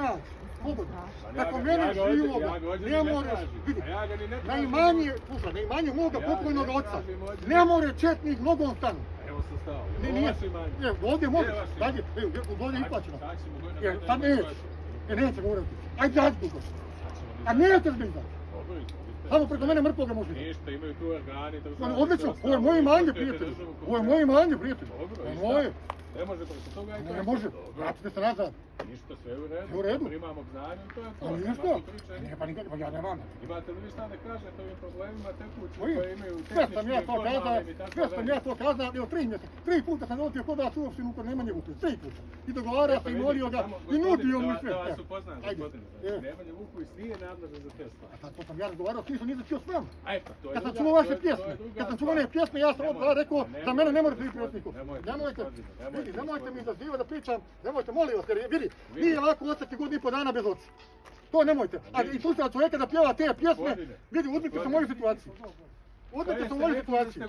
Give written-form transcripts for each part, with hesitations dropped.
naći. Kako mene živo, ne moraš, vidi, na imanje moga pokojnog oca, ne more četnik nogom stanu. Evo sam stao. Nije, ovdje možeš, ovdje je isplaćeno. Pa neće, neće govoriti. Ajde, dađi dugo. A neće zbiljati. Samo preko mene mrtvoga može. Ništa, imaju tu organi. Odlično, ovo je moje imanje, prijatelju. Ovo je moje imanje, prijatelju. Moje. Ne može preko toga i to. Ne može, vratite se nazad. Ništa, sve u redu. U redu. Primamo k znanju i to je to. Pa ništa. Ne, pa nikako, ja nemam. Imate li vi šta da kažete o ovim problemima tekućim Koji? koje imaju Sve sam tehnički ja i to formalni kazao, i tako sve sam dalje? ja to kazao, evo 3 mjeseca. 3 puta sam dolazio kod vas u opštinu kod Nemanje Vuković, 3 puta. I dogovarao se i molio ga i nudio mu sve. Da vas upoznam, gospodine. Nemanje Vuković nije nadležan za te stvari. A to sam ja razgovarao, ti su nisi čuo s nama. To je Kad sam čuo vaše pjesme, kad sam čuo one pjesme, ja sam odmah rekao, za mene ne morate biti prijateljniku. Nemojte mi izazivati da pričam, nemojte, molim vas, jer vidi, nije lako ostati godinu i po dana bez oca. To nemojte. A i slušati čovjeka da pjeva te pjesme, vidi, uzmite se moju situaciju. Uzmite se moju situaciju.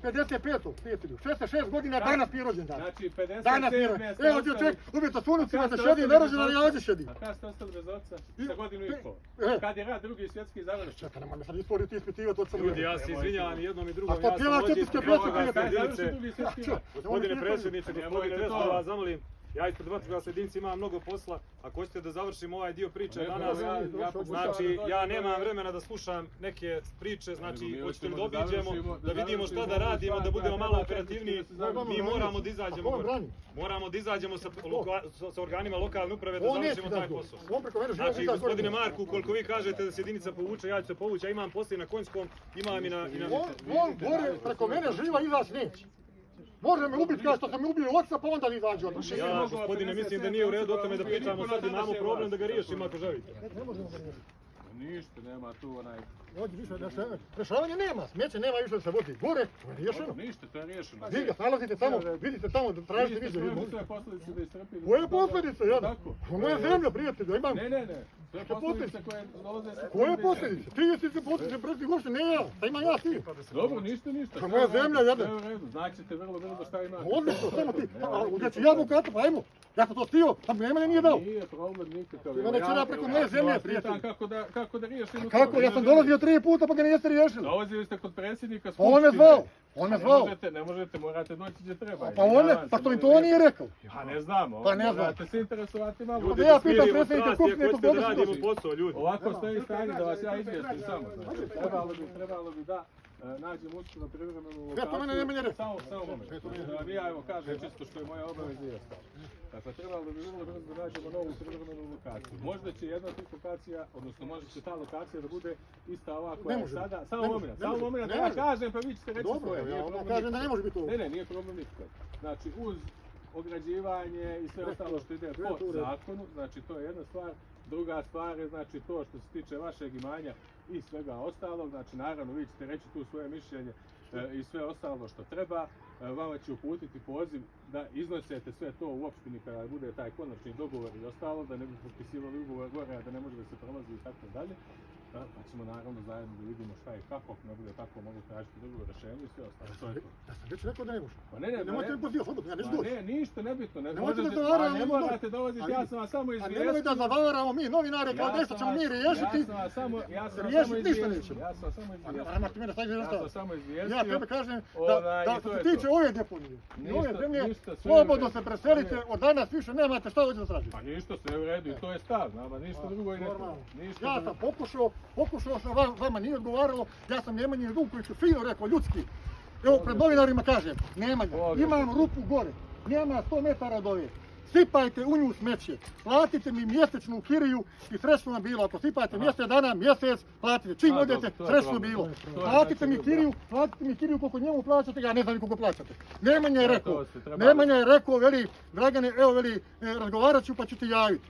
55. prijatelju, 66 godina danas prije rođendan. Znači 57 danas prije rođendan. Evo ti čovjek, umjesto sunucima se šedi, nerođendan i ovdje šedi. A kada ste ostali bez oca? Sa godinu i pol. Kad je rad drugi svjetski završen? Čekaj, nemoj me sad isporiti ispitivati od sam ljudi, ja se izvinjavam jednom i drugom. A što pjevaš četničke pjesme? Gospodine predsjedniče, gospodine Resto, da vas zamolim. Ja ispred vatrogasne jedinice imam mnogo posla. Ako hoćete da završimo ovaj dio priče danas, znači ja nemam vremena da slušam neke priče, znači hoćete li da obiđemo, da vidimo šta da radimo, da budemo malo operativniji, mi moramo da izađemo gore. Moramo da izađemo sa organima lokalne uprave da završimo taj posao. Znači, gospodine Marku, ukoliko vi kažete da se jedinica povuče, ja ću se povući, ja imam posao i na Konjskom, imam i na... On gore preko mene živa izaći neće. Može me ubiti kao što sam me ubio oca, pa onda li izađe od nas. Ja, gospodine, mislim da nije u redu o tome da pričamo, sad imamo problem da ga riješimo ako želite. Ne možemo ga riješiti. Ništa, nema tu onaj... Ovdje više rešavanje nema, smeće nema više da se vodi gore, to je riješeno. Ništa, to je riješeno. Vi ga nalazite tamo, vidite tamo, tražite više. Sve posljedice da istrpili. Koje posljedice, jada? Moja zemlja, prijatelj, ja imam... Ne. Sve posljedice koje dolaze... Koje posljedice? Ti jesi posljedice, predsjednik uopšte, ne ja, da imam ja ti. Dobro, ništa. Moja zemlja, jada. Sve u redu, znaćete vrlo brzo šta imate. Odlično, samo ti. Znači ja advokata, pa ajmo. Ja sam to stio, pa me nije dao. Nije problem nikakav. Ona čera preko moje zemlje, prijatelj. Kako da riješimo? Kako? Ja sam dolazio 3 puta pa ga niste riješili. Dolazili ste kod predsjednika skupštine. On me zvao. Ne možete, morate doći gdje treba. Pa što mi to nije rekao? Pa ne znamo. Pa ne znam. Morate se interesovati malo. Ljudi, da smirimo strasti, ako hoćete da radimo posao, ljudi. Ovako stoji stanje da vas ja izvijestim samo. Trebalo bi da nađemo uskoro privremenu lokaciju. To mene ne menje reći. Samo moment. Ja evo kažem čisto što je moja obaveza i ostalo. Dakle, trebalo bi vrlo brzo da nađemo novu privremenu lokaciju. Možda će jedna od tih lokacija, odnosno možda će ta lokacija da bude ista ova koja je sada. Samo moment, ja kažem pa vi ćete reći svoje. Dobro, ja kažem da ne može biti ovo. Ne, nije problem nikakav. Znači, uz ograđivanje i sve ostalo što ide po zakonu, znači to je jedna stvar. Druga stvar je znači to što se tiče vašeg imanja i svega ostalog, znači naravno vi ćete reći tu svoje mišljenje i sve ostalo što treba. Vama će uputiti poziv da iznosite sve to u opštini kada bude taj konačni dogovor i ostalo, da ne bi potpisivali ugovor gore, da ne može da se prolazi i tako dalje. Pa ćemo naravno zajedno da vidimo šta je kako, ako ne bude tako mogu tražiti drugo rješenje i sve ostalo. To je to. Ja sam već rekao da ne može. Pa ne, nemojte mi pozivati slobodno, ja neću doći. Ne, ništa, nebitno. Ne morate dolaziti, ja sam vas samo izvijestio. A nemoj da zavaramo mi, novinare, kao nešto ćemo mi riješiti. Riješiti ništa nećemo. Ja sam vas samo izvijestio. Ja tebe kažem da što se tiče ove deponije i ove zemlje, slobodno se preselite, od danas više nemate šta ovdje da tražite. Pa ništa, sve u redu i to je stav, nama ništa drugo i ne treba. Ja sam pokušao sam, vama nije odgovaralo, ja sam Nemanji Vukoviću fino rekao, ljudski. Evo, pred novinarima kažem, Nemanja, imam rupu gore, nema 100 metara od ove. Sipajte u nju smeće, platite mi mjesečnu kiriju i srećno vam bilo. Ako sipajte mjesec dana, mjesec, platite. Čim odete, srećno bilo. Platite mi kiriju koliko njemu plaćate, ja ne znam koliko plaćate. Nemanja je rekao, veli, Dragane, evo veli, razgovarat ću pa ću ti javiti.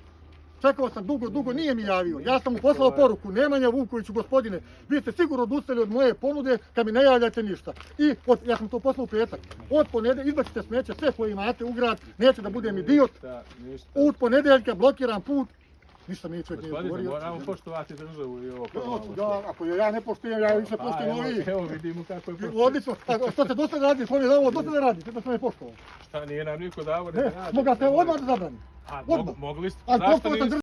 Čekao sam dugo, nije mi javio. Ja sam mu poslao poruku, Nemanja Vukoviću, gospodine, vi ste sigurno odustali od moje ponude kad mi ne javljate ništa. I ja sam to poslao u petak. Od ponedeljka izbacite smeće, sve koje imate u grad, neće da budem idiot. Od ponedeljka blokiram put. Ništa mi čovjek nije odgovorio. Moramo poštovati državu i ovo. Ako ja ne poštujem, ja više poštujem ovi. Evo vidimo kako je poštovati. Odlično. Što ste dosta radi, ko mi je dao dosta da radi, što sam je poštovao. Šta nije nam niko dao da radi? Moga ste odmah da zabrani. Mogli ste.